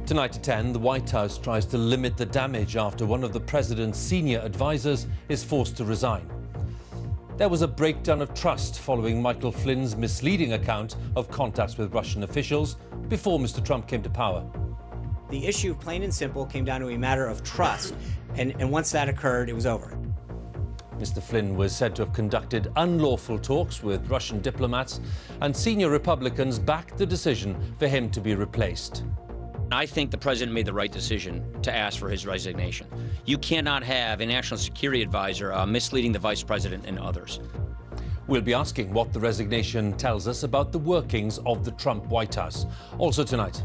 Tonight at 10, the White House tries to limit the damage after one of the president's senior advisors is forced to resign. There was a breakdown of trust following Michael Flynn's misleading account of contacts with Russian officials before Mr. Trump came to power. The issue, plain and simple, came down to a matter of trust, and once that occurred, it was over. Mr. Flynn was said to have conducted unlawful talks with Russian diplomats, and senior Republicans backed the decision for him to be replaced. I think the president made the right decision to ask for his resignation. You cannot have a national security advisor misleading the vice president and others. We'll be asking what the resignation tells us about the workings of the Trump White House. Also tonight,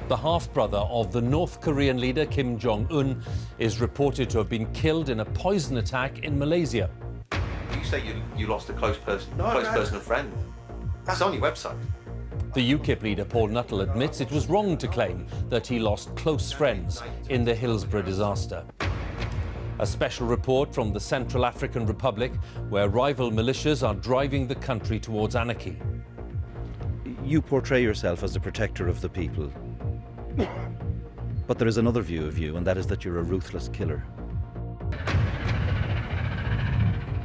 the half-brother of the North Korean leader Kim Jong-un is reported to have been killed in a poison attack in Malaysia. You say you lost a close personal friend. That's on your website. The UKIP leader Paul Nuttall admits it was wrong to claim that he lost close friends in the Hillsborough disaster. A special report from the Central African Republic, where rival militias are driving the country towards anarchy. You portray yourself as a protector of the people. But there is another view of you, and that is that you're a ruthless killer.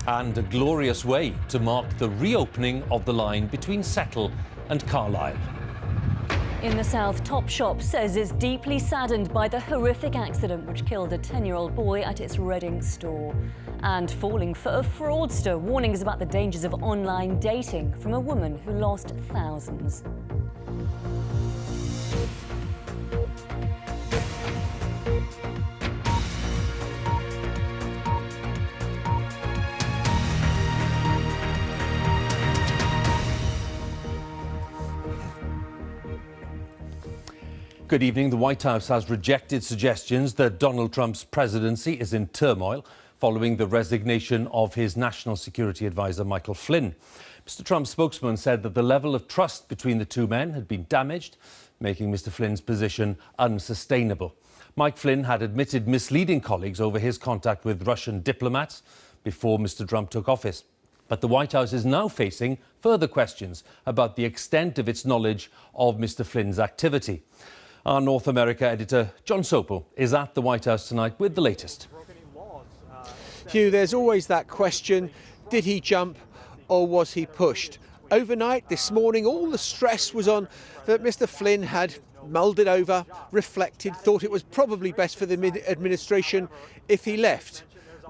And a glorious way to mark the reopening of the line between Settle and Carlisle. In the south, Topshop says it's deeply saddened by the horrific accident which killed a 10-year-old boy at its Reading store. And falling for a fraudster, warnings about the dangers of online dating from a woman who lost thousands. Good evening. The White House has rejected suggestions that Donald Trump's presidency is in turmoil following the resignation of his national security advisor, Michael Flynn. Mr. Trump's spokesman said that the level of trust between the two men had been damaged, making Mr. Flynn's position unsustainable. Mike Flynn had admitted misleading colleagues over his contact with Russian diplomats before Mr. Trump took office. But the White House is now facing further questions about the extent of its knowledge of Mr. Flynn's activity. Our North America editor, John Sopel, is at the White House tonight with the latest. Hugh, there's always that question, did he jump or was he pushed? Overnight, this morning, all the stress was on that Mr. Flynn had mulled it over, reflected, thought it was probably best for the administration if he left.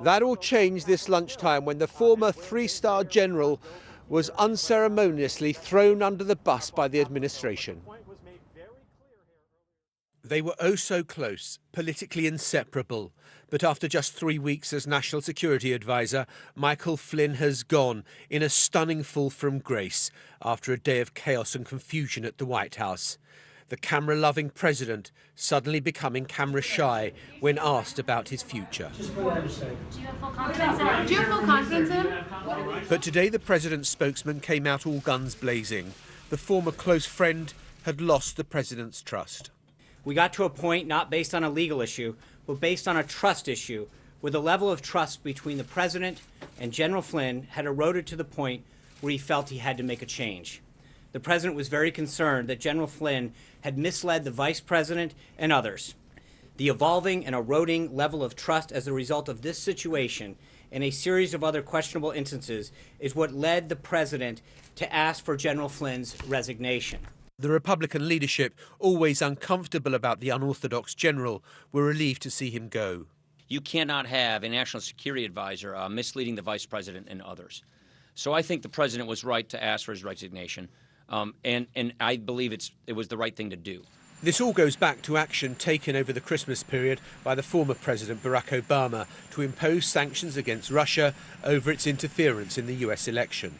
That all changed this lunchtime when the former three-star general was unceremoniously thrown under the bus by the administration. They were oh so close, politically inseparable. But after just 3 weeks as National Security Advisor, Michael Flynn has gone in a stunning fall from grace after a day of chaos and confusion at the White House. The camera-loving president suddenly becoming camera-shy when asked about his future. Do you have full confidence in him? But today the president's spokesman came out all guns blazing. The former close friend had lost the president's trust. We got to a point not based on a legal issue, but based on a trust issue, where the level of trust between the president and General Flynn had eroded to the point where he felt he had to make a change. The president was very concerned that General Flynn had misled the vice president and others. The evolving and eroding level of trust as a result of this situation and a series of other questionable instances is what led the president to ask for General Flynn's resignation. The Republican leadership, always uncomfortable about the unorthodox general, were relieved to see him go. You cannot have a national security advisor misleading the vice president and others. So I think the president was right to ask for his resignation, and I believe it was the right thing to do. This all goes back to action taken over the Christmas period by the former President Barack Obama to impose sanctions against Russia over its interference in the US election.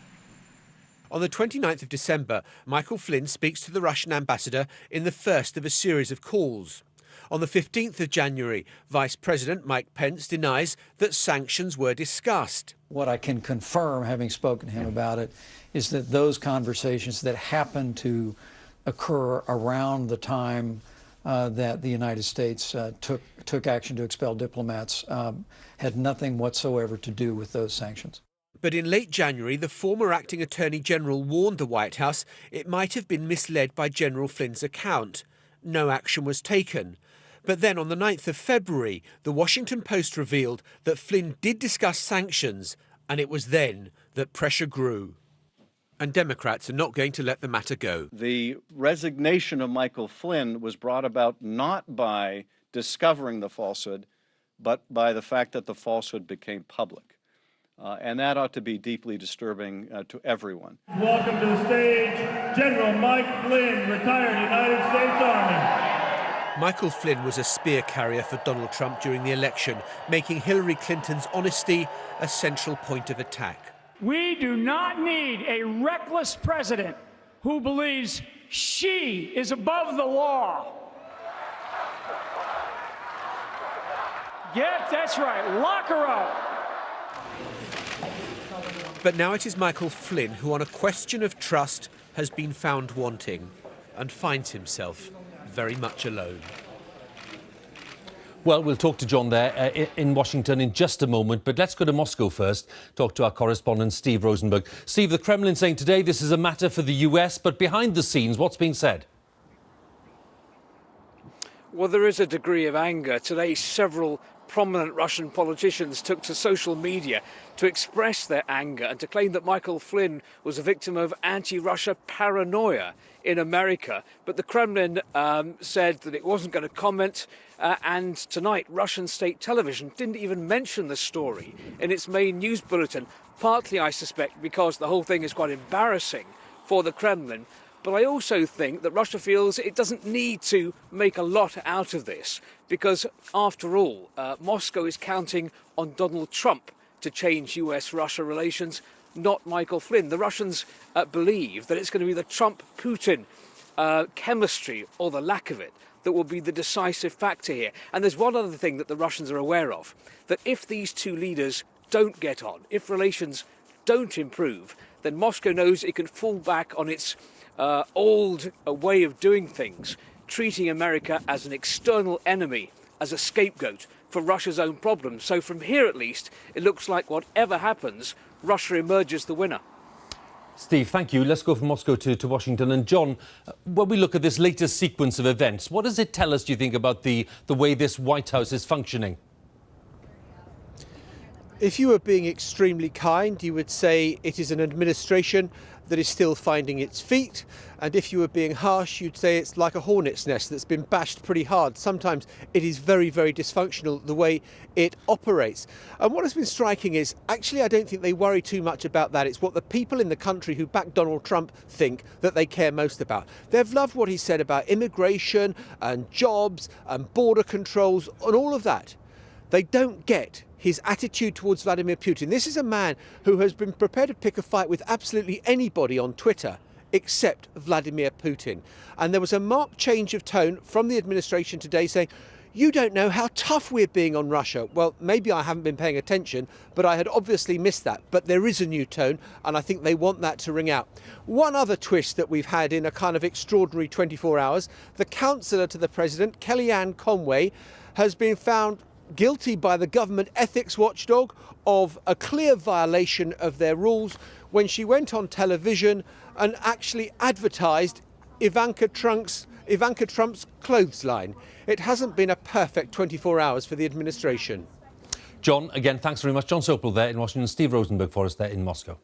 On the 29th of December, Michael Flynn speaks to the Russian ambassador in the first of a series of calls. On the 15th of January, Vice President Mike Pence denies that sanctions were discussed. What I can confirm, having spoken to him about it, is that those conversations that happened to occur around the time that the United States took action to expel diplomats had nothing whatsoever to do with those sanctions. But in late January, the former acting Attorney General warned the White House it might have been misled by General Flynn's account. no action was taken. But then on the 9th of February, the Washington Post revealed that Flynn did discuss sanctions, and it was then that pressure grew. And Democrats are not going to let the matter go. The resignation of Michael Flynn was brought about not by discovering the falsehood, but by the fact that the falsehood became public. And that ought to be deeply disturbing to everyone. Welcome to the stage, General Mike Flynn, retired United States Army. Michael Flynn was a spear carrier for Donald Trump during the election, making Hillary Clinton's honesty a central point of attack. We do not need a reckless president who believes she is above the law. Yep, that's right. Lock her up. But now it is Michael Flynn who, on a question of trust, has been found wanting and finds himself very much alone. Well, we'll talk to John there in Washington in just a moment, but let's go to Moscow first, talk to our correspondent Steve Rosenberg. Steve, the Kremlin saying today this is a matter for the US, but behind the scenes, what's being said? Well, there is a degree of anger. Today, several prominent Russian politicians took to social media to express their anger and to claim that Michael Flynn was a victim of anti-Russia paranoia in America. But the Kremlin said that it wasn't going to comment. And tonight, Russian state television didn't even mention the story in its main news bulletin, partly, I suspect, because the whole thing is quite embarrassing for the Kremlin. But I also think that Russia feels it doesn't need to make a lot out of this because, after all, Moscow is counting on Donald Trump to change US-Russia relations, not Michael Flynn. The Russians believe that it's going to be the Trump-Putin chemistry, or the lack of it, that will be the decisive factor here. And there's one other thing that the Russians are aware of, that if these two leaders don't get on, if relations don't improve, then Moscow knows it can fall back on its old way of doing things, treating America as an external enemy, as a scapegoat for Russia's own problems. So from here at least, it looks like whatever happens, Russia emerges the winner. Steve, thank you. Let's go from Moscow to Washington. And John, when we look at this latest sequence of events, what does it tell us, do you think, about the way this White House is functioning? If you were being extremely kind, you would say it is an administration that is still finding its feet. And if you were being harsh, you'd say it's like a hornet's nest that's been bashed pretty hard. Sometimes it is very, very dysfunctional the way it operates. And what has been striking is, actually, I don't think they worry too much about that. It's what the people in the country who back Donald Trump think that they care most about. They've loved what he said about immigration and jobs and border controls and all of that. They don't get his attitude towards Vladimir Putin. This is a man who has been prepared to pick a fight with absolutely anybody on Twitter except Vladimir Putin. And there was a marked change of tone from the administration today saying, you don't know how tough we're being on Russia. Well, maybe I haven't been paying attention, but I had obviously missed that. But there is a new tone, and I think they want that to ring out. One other twist that we've had in a kind of extraordinary 24 hours, the counselor to the president, Kellyanne Conway, has been found guilty by the government ethics watchdog of a clear violation of their rules when she went on television and actually advertised Ivanka Trump's clothes line. It hasn't been a perfect 24 hours for the administration. John, again, thanks very much. John Sopel there in Washington, Steve Rosenberg for us there in Moscow.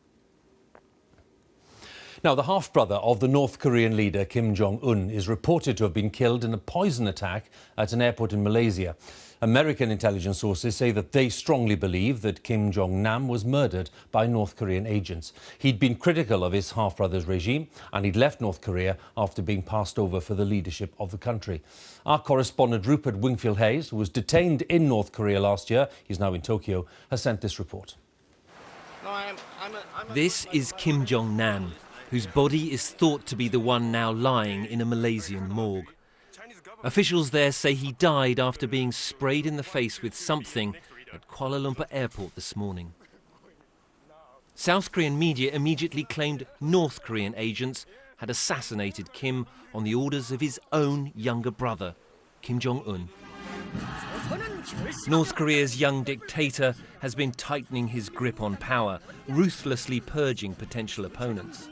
Now, the half-brother of the North Korean leader, Kim Jong-un, is reported to have been killed in a poison attack at an airport in Malaysia. American intelligence sources say that they strongly believe that Kim Jong-nam was murdered by North Korean agents. He'd been critical of his half-brother's regime and he'd left North Korea after being passed over for the leadership of the country. Our correspondent Rupert Wingfield-Hayes, who was detained in North Korea last year, he's now in Tokyo, has sent this report. This is Kim Jong-nam, whose body is thought to be the one now lying in a Malaysian morgue. Officials there say he died after being sprayed in the face with something at Kuala Lumpur airport this morning. South Korean media immediately claimed North Korean agents had assassinated Kim on the orders of his own younger brother, Kim Jong-un. North Korea's young dictator has been tightening his grip on power, ruthlessly purging potential opponents.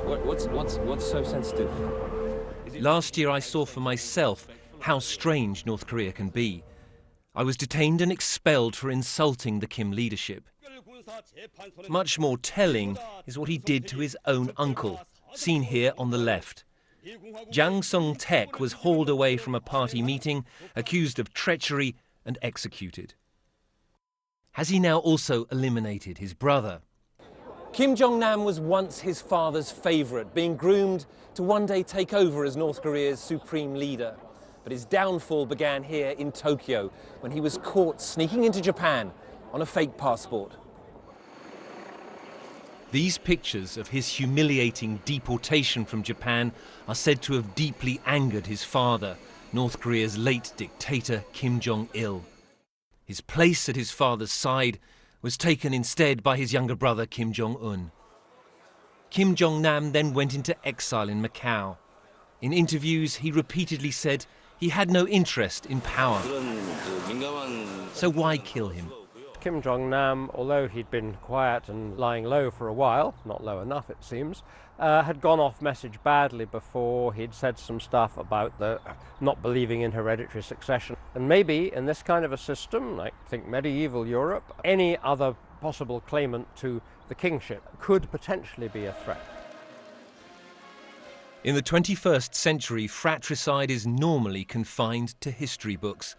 What's so sensitive? Last year I saw for myself how strange North Korea can be. I was detained and expelled for insulting the Kim leadership. Much more telling is what he did to his own uncle, seen here on the left. Jang Sung-taek was hauled away from a party meeting, accused of treachery and executed. Has he now also eliminated his brother? Kim Jong-nam was once his father's favourite, being groomed to one day take over as North Korea's supreme leader. But his downfall began here in Tokyo, when he was caught sneaking into Japan on a fake passport. These pictures of his humiliating deportation from Japan are said to have deeply angered his father, North Korea's late dictator Kim Jong-il. His place at his father's side was taken instead by his younger brother Kim Jong-un. Kim Jong-nam then went into exile in Macau. In interviews, he repeatedly said he had no interest in power. So why kill him? Kim Jong-nam, although he'd been quiet and lying low for a while, not low enough it seems, had gone off message badly before. He'd said some stuff about the not believing in hereditary succession. And maybe in this kind of a system, like think medieval Europe, any other possible claimant to the kingship could potentially be a threat. In the 21st century, fratricide is normally confined to history books.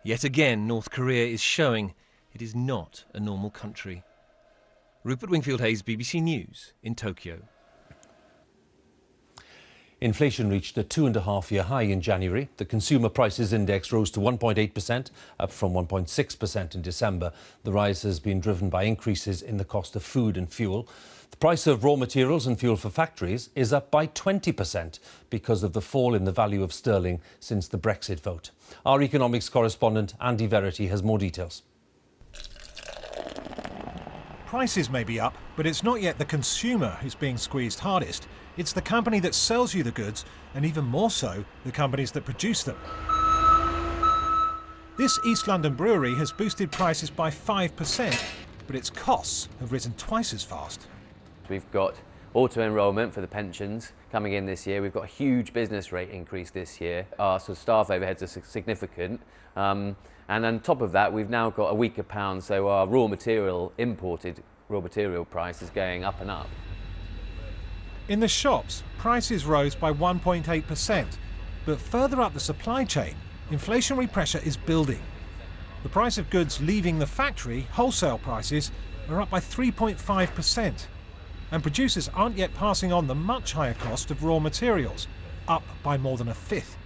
Yet again, North Korea is showing it is not a normal country. Rupert Wingfield-Hayes, BBC News in Tokyo. Inflation reached a 2.5-year high in January. The Consumer Prices Index rose to 1.8%, up from 1.6% in December. The rise has been driven by increases in the cost of food and fuel. The price of raw materials and fuel for factories is up by 20% because of the fall in the value of sterling since the Brexit vote. Our economics correspondent Andy Verity has more details. Prices may be up, but it's not yet the consumer who's being squeezed hardest. It's the company that sells you the goods, and even more so, the companies that produce them. This East London brewery has boosted prices by 5%, but its costs have risen twice as fast. We've got auto-enrolment for the pensions coming in this year. We've got a huge business rate increase this year. Our sort of staff overheads are significant. And on top of that, we've now got a weaker pound, so our imported raw material price is going up and up. In the shops, prices rose by 1.8%, but further up the supply chain, inflationary pressure is building. The price of goods leaving the factory, wholesale prices, are up by 3.5%, and producers aren't yet passing on the much higher cost of raw materials, up by more than a fifth.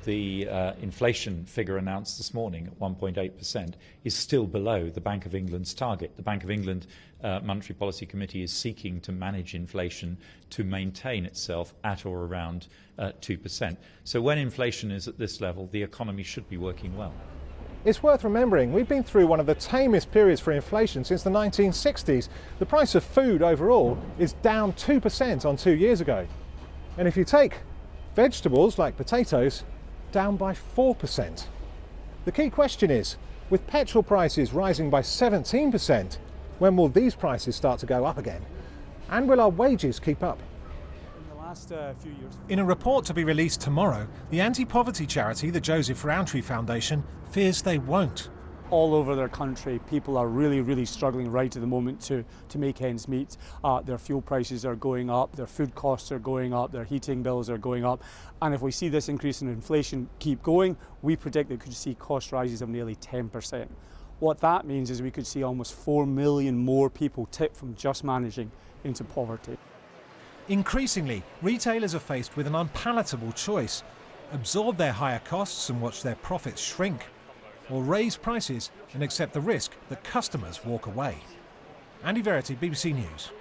The inflation figure announced this morning at 1.8% is still below the Bank of England's target. The Bank of England Monetary Policy Committee is seeking to manage inflation to maintain itself at or around 2%. So when inflation is at this level, the economy should be working well. It's worth remembering we've been through one of the tamest periods for inflation since the 1960s. The price of food overall is down 2% on 2 years ago. And if you take vegetables like potatoes, down by 4%. The key question is, with petrol prices rising by 17%, when will these prices start to go up again? And will our wages keep up? In the last few years. In a report to be released tomorrow, the anti-poverty charity, the Joseph Rowntree Foundation, fears they won't. All over their country, people are really struggling right at the moment to make ends meet. Their fuel prices are going up, their food costs are going up, their heating bills are going up. And if we see this increase in inflation keep going, we predict that we could see cost rises of nearly 10%. What that means is we could see almost 4 million more people tip from just managing into poverty. Increasingly, retailers are faced with an unpalatable choice: absorb their higher costs and watch their profits shrink, or raise prices and accept the risk that customers walk away. Andy Verity, BBC News.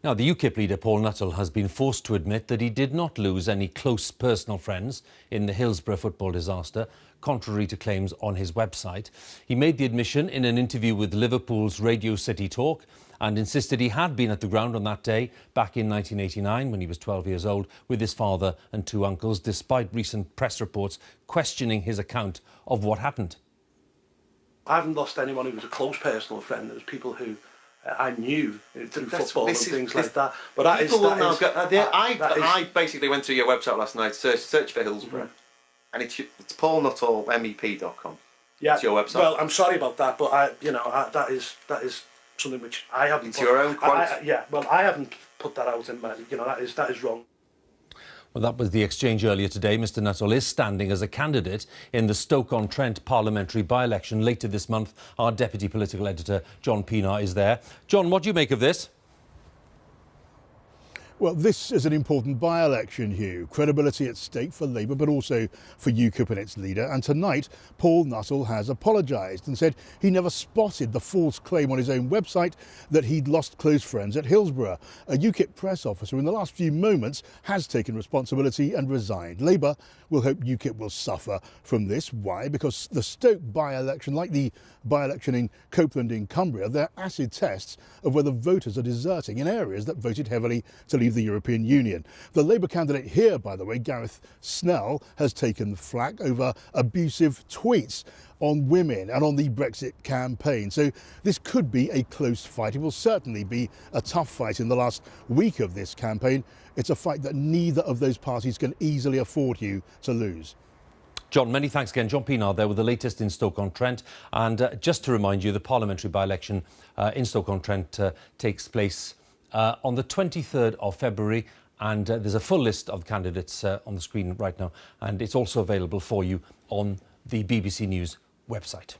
Now, the UKIP leader Paul Nuttall has been forced to admit that he did not lose any close personal friends in the Hillsborough football disaster, contrary to claims on his website. He made the admission in an interview with Liverpool's Radio City Talk and insisted he had been at the ground on that day back in 1989 when he was 12 years old with his father and two uncles, despite recent press reports questioning his account of what happened. I haven't lost anyone who was a close personal friend. There was people who I knew through That's- football and this is- things this- like that. But that is, people will that now is, go, that is- I basically went to your website last night, search for Hillsborough, and it's paulnuttall.mep.com. yeah. It's your website. Well, I'm sorry about that, but that is something which I haven't. It's your own quote. I haven't put that out in my. That is wrong. Well, that was the exchange earlier today. Mr Nuttall is standing as a candidate in the Stoke-on-Trent parliamentary by-election later this month. Our deputy political editor, John Pienaar, is there. John, what do you make of this? Well, this is an important by-election, Hugh. Credibility at stake for Labour, but also for UKIP and its leader. And tonight, Paul Nuttall has apologised and said he never spotted the false claim on his own website that he'd lost close friends at Hillsborough. A UKIP press officer in the last few moments has taken responsibility and resigned. Labour will hope UKIP will suffer from this. Why? Because the Stoke by-election, like the by-election in Copeland in Cumbria, they're acid tests of whether voters are deserting in areas that voted heavily to leave the European Union. The Labour candidate here, by the way, Gareth Snell, has taken the flak over abusive tweets on women and on the Brexit campaign. So this could be a close fight. It will certainly be a tough fight in the last week of this campaign. It's a fight that neither of those parties can easily afford you to lose. John, many thanks again. John Pienaar there with the latest in Stoke-on-Trent. And just to remind you, the parliamentary by-election in Stoke-on-Trent takes place on the 23rd of February. And there's a full list of candidates on the screen right now. And it's also available for you on the BBC News website.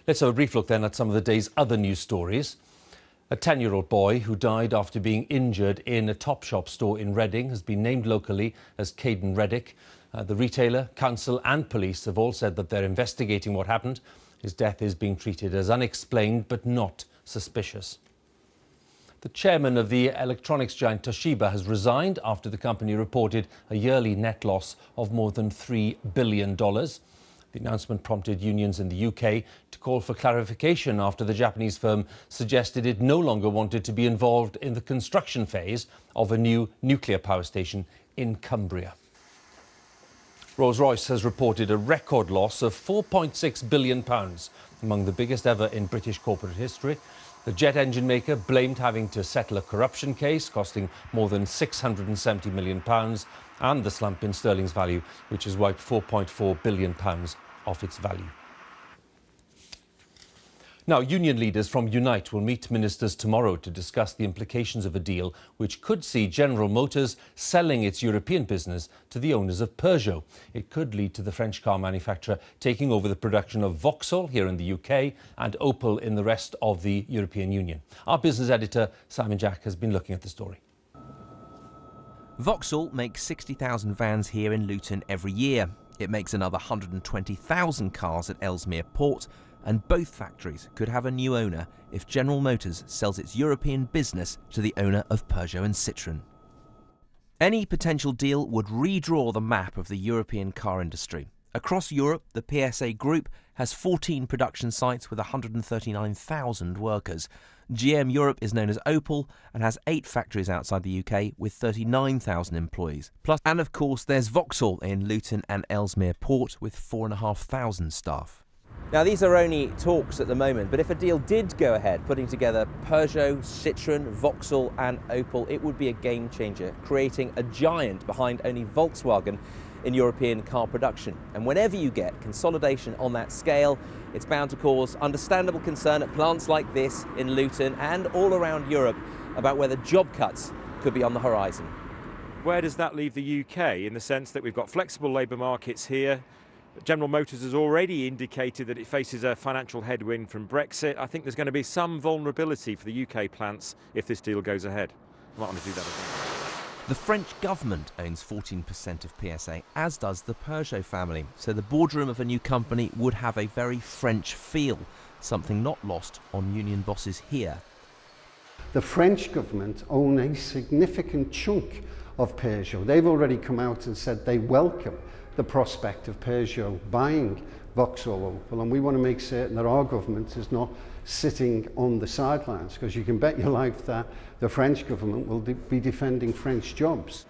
Let's have a brief look then at some of the day's other news stories. A 10-year-old boy who died after being injured in a Topshop store in Reading has been named locally as Caden Reddick. The retailer, council and police have all said that they're investigating what happened. His death is being treated as unexplained but not suspicious. The chairman of the electronics giant Toshiba has resigned after the company reported a yearly net loss of more than $3 billion. The announcement prompted unions in the UK to call for clarification after the Japanese firm suggested it no longer wanted to be involved in the construction phase of a new nuclear power station in Cumbria. Rolls-Royce has reported a record loss of £4.6 billion, among the biggest ever in British corporate history. The jet engine maker blamed having to settle a corruption case costing more than £670 million and the slump in sterling's value, which has wiped £4.4 billion off its value. Now, union leaders from Unite will meet ministers tomorrow to discuss the implications of a deal which could see General Motors selling its European business to the owners of Peugeot. It could lead to the French car manufacturer taking over the production of Vauxhall here in the UK and Opel in the rest of the European Union. Our business editor, Simon Jack, has been looking at the story. Vauxhall makes 60,000 vans here in Luton every year. It makes another 120,000 cars at Ellesmere Port, and both factories could have a new owner if General Motors sells its European business to the owner of Peugeot and Citroën. Any potential deal would redraw the map of the European car industry. Across Europe, the PSA Group has 14 production sites with 139,000 workers. GM Europe is known as Opel and has 8 factories outside the UK with 39,000 employees. Plus, and of course, there's Vauxhall in Luton and Ellesmere Port with 4,500 staff. Now, these are only talks at the moment, but if a deal did go ahead, putting together Peugeot, Citroën, Vauxhall and Opel, it would be a game changer, creating a giant behind only Volkswagen in European car production. And whenever you get consolidation on that scale, it's bound to cause understandable concern at plants like this in Luton and all around Europe about whether job cuts could be on the horizon. Where does that leave the UK in the sense that we've got flexible labour markets here? General Motors has already indicated that it faces a financial headwind from Brexit. I think there's going to be some vulnerability for the UK plants if this deal goes ahead. I might want to do that again. The French government owns 14% of PSA, as does the Peugeot family, so the boardroom of a new company would have a very French feel, something not lost on union bosses here. The French government own a significant chunk of Peugeot. They've already come out and said they welcome the prospect of Peugeot buying Vauxhall Opel, and we want to make certain that our government is not sitting on the sidelines, because you can bet your life that the French government will be defending French jobs.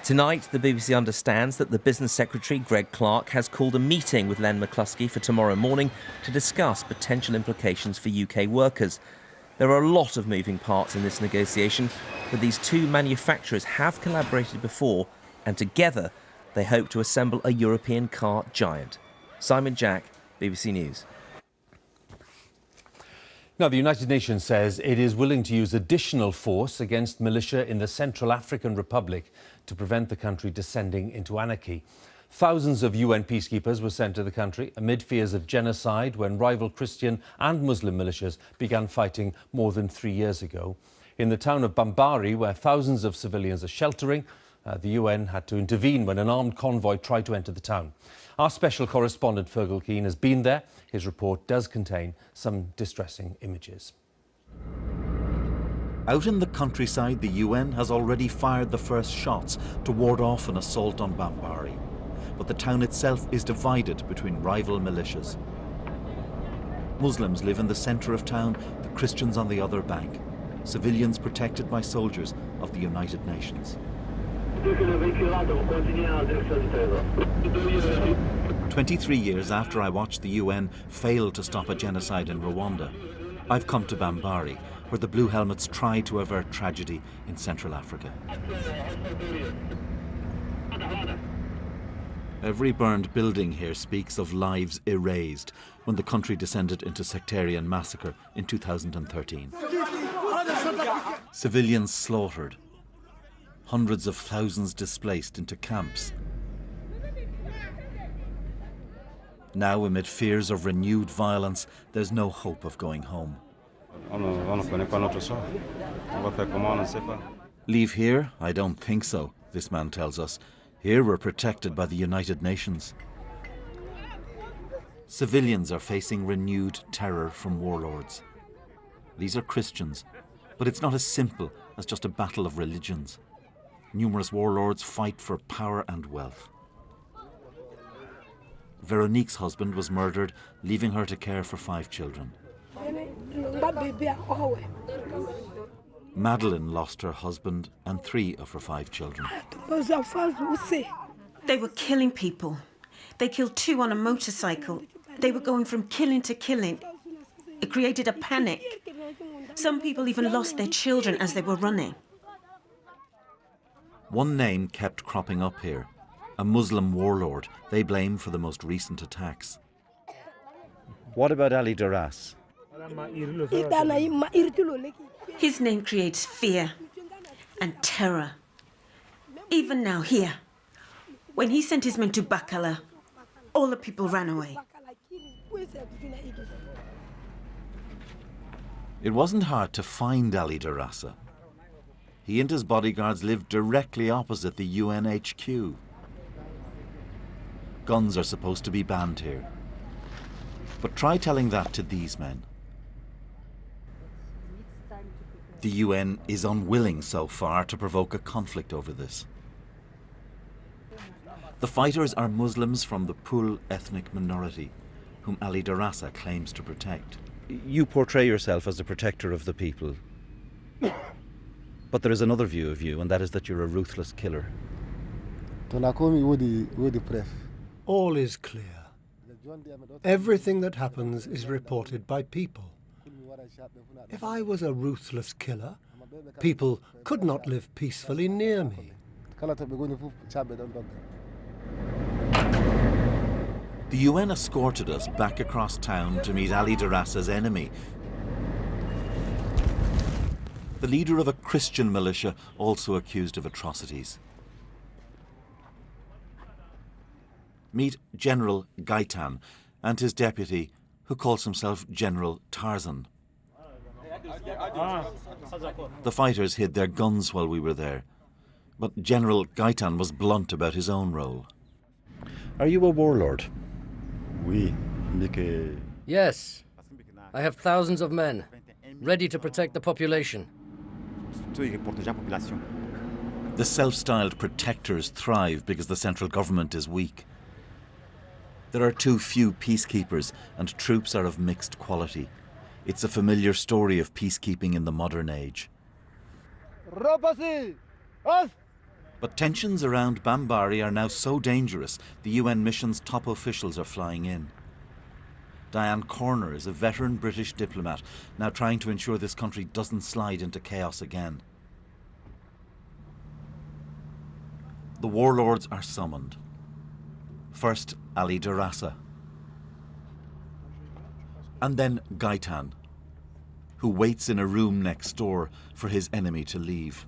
Tonight, the BBC understands that the Business Secretary, Greg Clark, has called a meeting with Len McCluskey for tomorrow morning to discuss potential implications for UK workers. There are a lot of moving parts in this negotiation, but these two manufacturers have collaborated before, and together they hope to assemble a European car giant. Simon Jack, BBC News. Now, the United Nations says it is willing to use additional force against militia in the Central African Republic to prevent the country descending into anarchy. Thousands of UN peacekeepers were sent to the country amid fears of genocide when rival Christian and Muslim militias began fighting more than 3 years ago. In the town of Bambari, where thousands of civilians are sheltering, the UN had to intervene when an armed convoy tried to enter the town. Our special correspondent Fergal Keane has been there. His report does contain some distressing images. Out in the countryside, the UN has already fired the first shots to ward off an assault on Bambari. But the town itself is divided between rival militias. Muslims live in the centre of town, the Christians on the other bank. Civilians protected by soldiers of the United Nations. 23 years after I watched the UN fail to stop a genocide in Rwanda, I've come to Bambari, where the Blue Helmets tried to avert tragedy in Central Africa. Every burned building here speaks of lives erased when the country descended into sectarian massacre in 2013. Civilians slaughtered, hundreds of thousands displaced into camps. Now, amid fears of renewed violence, there's no hope of going home. Leave here? I don't think so, this man tells us. Here we're protected by the United Nations. Civilians are facing renewed terror from warlords. These are Christians, but it's not as simple as just a battle of religions. Numerous warlords fight for power and wealth. Veronique's husband was murdered, leaving her to care for 5 children. Madeline lost her husband and 3 of her 5 children. They were killing people. They killed 2 on a motorcycle. They were going from killing to killing. It created a panic. Some people even lost their children as they were running. One name kept cropping up here, a Muslim warlord they blame for the most recent attacks. What about Ali Daras? His name creates fear and terror. Even now, here, when he sent his men to Bakala, all the people ran away. It wasn't hard to find Ali Darassa. He and his bodyguards lived directly opposite the UN HQ. Guns are supposed to be banned here. But try telling that to these men. The UN is unwilling so far to provoke a conflict over this. The fighters are Muslims from the Pul ethnic minority, whom Ali Darassa claims to protect. You portray yourself as a protector of the people. But there is another view of you, and that is that you're a ruthless killer. All is clear. Everything that happens is reported by people. If I was a ruthless killer, people could not live peacefully near me. The UN escorted us back across town to meet Ali Darassa's enemy, the leader of a Christian militia also accused of atrocities. Meet General Gaitan and his deputy, who calls himself General Tarzan. The fighters hid their guns while we were there, but General Gaitan was blunt about his own role. Are you a warlord? Yes. I have thousands of men, ready to protect the population. The self-styled protectors thrive because the central government is weak. There are too few peacekeepers, and troops are of mixed quality. It's a familiar story of peacekeeping in the modern age. But tensions around Bambari are now so dangerous, the UN mission's top officials are flying in. Diane Corner is a veteran British diplomat, now trying to ensure this country doesn't slide into chaos again. The warlords are summoned. First, Ali Darassa. And then Gaitan, who waits in a room next door for his enemy to leave.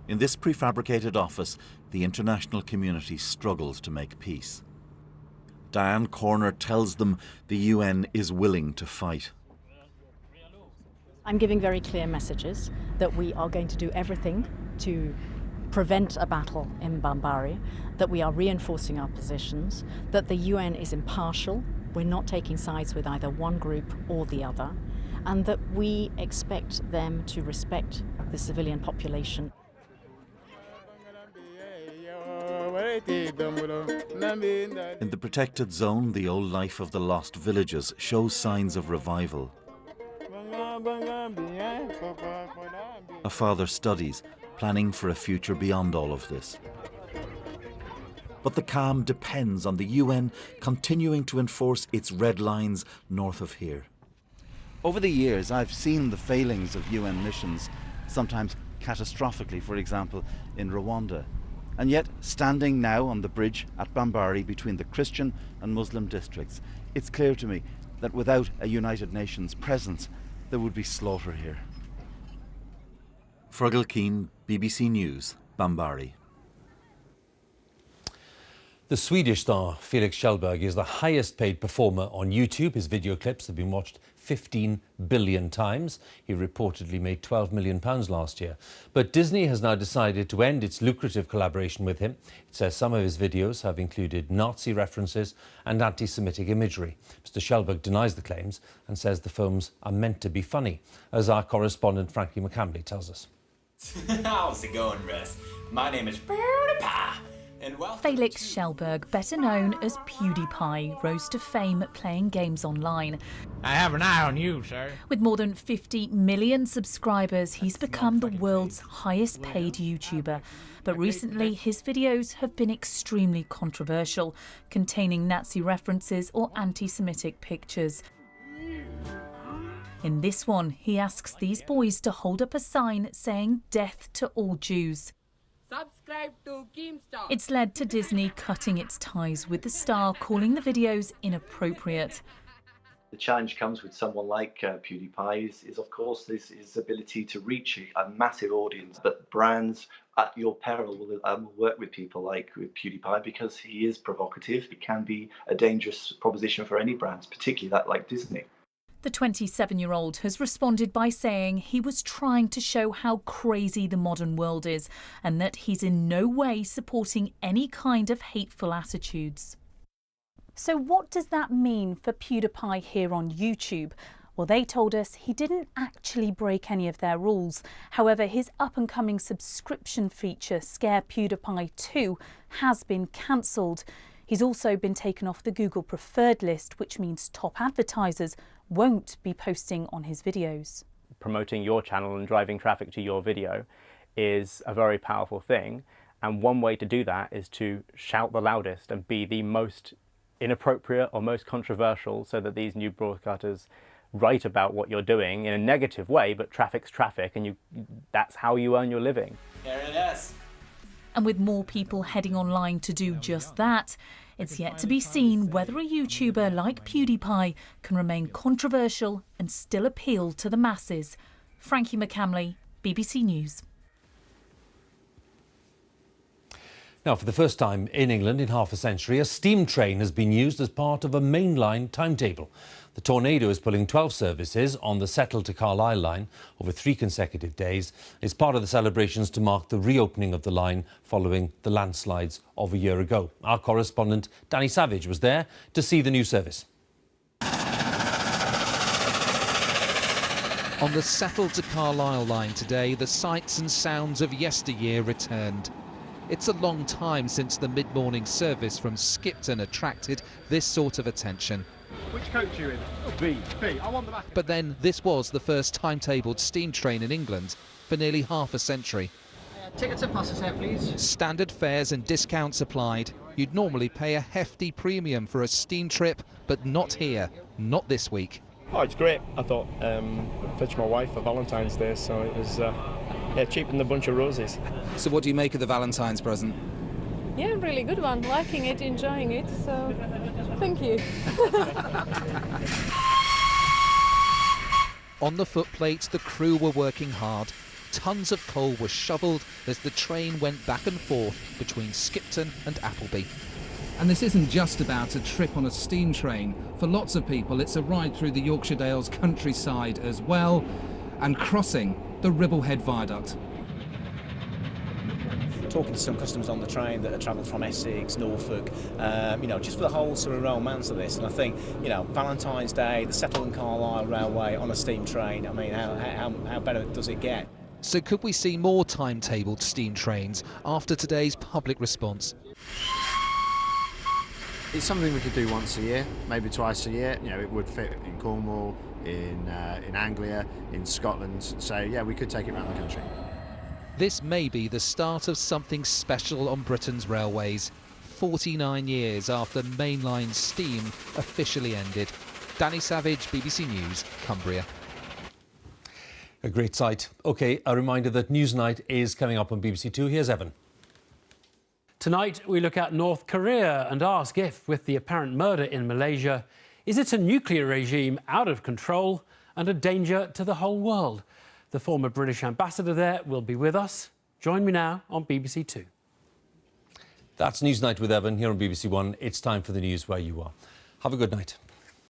In this prefabricated office, the international community struggles to make peace. Diane Corner tells them the UN is willing to fight. I'm giving very clear messages that we are going to do everything to prevent a battle in Bambari, that we are reinforcing our positions, that the UN is impartial, we're not taking sides with either one group or the other, and that we expect them to respect the civilian population. In the protected zone, the old life of the lost villages shows signs of revival. A father studies, planning for a future beyond all of this. But the calm depends on the UN continuing to enforce its red lines north of here. Over the years, I've seen the failings of UN missions, sometimes catastrophically, for example, in Rwanda. And yet, standing now on the bridge at Bambari between the Christian and Muslim districts, it's clear to me that without a United Nations presence, there would be slaughter here. Fergal Keane, BBC News, Bambari. The Swedish star Felix Kjellberg is the highest paid performer on YouTube. His video clips have been watched 15 billion times. He reportedly made £12 million last year. But Disney has now decided to end its lucrative collaboration with him. It says some of his videos have included Nazi references and anti-Semitic imagery. Mr. Kjellberg denies the claims and says the films are meant to be funny, as our correspondent Frankie McCamley tells us. How's it going, Russ? My name is PewDiePie. Felix Kjellberg, better known as PewDiePie, rose to fame playing games online. I have an eye on you, sir. With more than 50 million subscribers, he's become the world's highest paid YouTuber. But recently, his videos have been extremely controversial, containing Nazi references or anti-Semitic pictures. In this one, he asks these boys to hold up a sign saying "Death to all Jews." Subscribe to Keemstar. It's led to Disney cutting its ties with the star, calling the videos inappropriate. The challenge comes with someone like PewDiePie is of course his ability to reach a massive audience, but brands at your peril will work with people like with PewDiePie because he is provocative. It can be a dangerous proposition for any brands, particularly that like Disney. The 27-year-old has responded by saying he was trying to show how crazy the modern world is and that he's in no way supporting any kind of hateful attitudes. So what does that mean for PewDiePie here on YouTube? Well, they told us he didn't actually break any of their rules. However, his up-and-coming subscription feature, Scare PewDiePie 2, has been cancelled. He's also been taken off the Google Preferred list, which means top advertisers won't be posting on his videos. Promoting your channel and driving traffic to your video is a very powerful thing. And one way to do that is to shout the loudest and be the most inappropriate or most controversial so that these new broadcasters write about what you're doing in a negative way, but traffic's traffic and that's how you earn your living. There it is. And with more people heading online to do just that, it's yet to be seen whether a YouTuber like PewDiePie can remain controversial and still appeal to the masses. Frankie McCamley, BBC News. Now, for the first time in England in half a century, a steam train has been used as part of a mainline timetable. The Tornado is pulling 12 services on the Settle to Carlisle line over 3 consecutive days. It's part of the celebrations to mark the reopening of the line following the landslides of a year ago. Our correspondent Danny Savage was there to see the new service. On the Settle to Carlisle line today, the sights and sounds of yesteryear returned. It's a long time since the mid-morning service from Skipton attracted this sort of attention. Which coach are you in? Oh, B. I want the back. But then this was the first timetabled steam train in England for nearly half a century. Tickets are passes here, please. Standard fares and discounts applied. You'd normally pay a hefty premium for a steam trip, but not here, not this week. Oh, it's great. I thought fetch my wife for Valentine's Day, so it was cheaper than a bunch of roses. So what do you make of the Valentine's present? Yeah, really good one. Liking it, enjoying it, so thank you. On the footplate, the crew were working hard. Tons of coal were shovelled as the train went back and forth between Skipton and Appleby. And this isn't just about a trip on a steam train. For lots of people, it's a ride through the Yorkshire Dales countryside as well, and crossing the Ribblehead Viaduct. Talking to some customers on the train that have travelled from Essex, Norfolk, just for the whole sort of romance of this. And I think, Valentine's Day, the Settle and Carlisle Railway on a steam train, I mean, how better does it get? So could we see more timetabled steam trains after today's public response? It's something we could do once a year, maybe twice a year. It would fit in Cornwall, in Anglia, in Scotland. So yeah, we could take it around the country. This may be the start of something special on Britain's railways, 49 years after mainline steam officially ended. Danny Savage, BBC News, Cumbria. A great sight. OK, a reminder that Newsnight is coming up on BBC Two. Here's Evan. Tonight, we look at North Korea and ask if, with the apparent murder in Malaysia, is it a nuclear regime out of control and a danger to the whole world? The former British ambassador there will be with us. Join me now on BBC Two. That's Newsnight with Evan here on BBC One. It's time for the news where you are. Have a good night.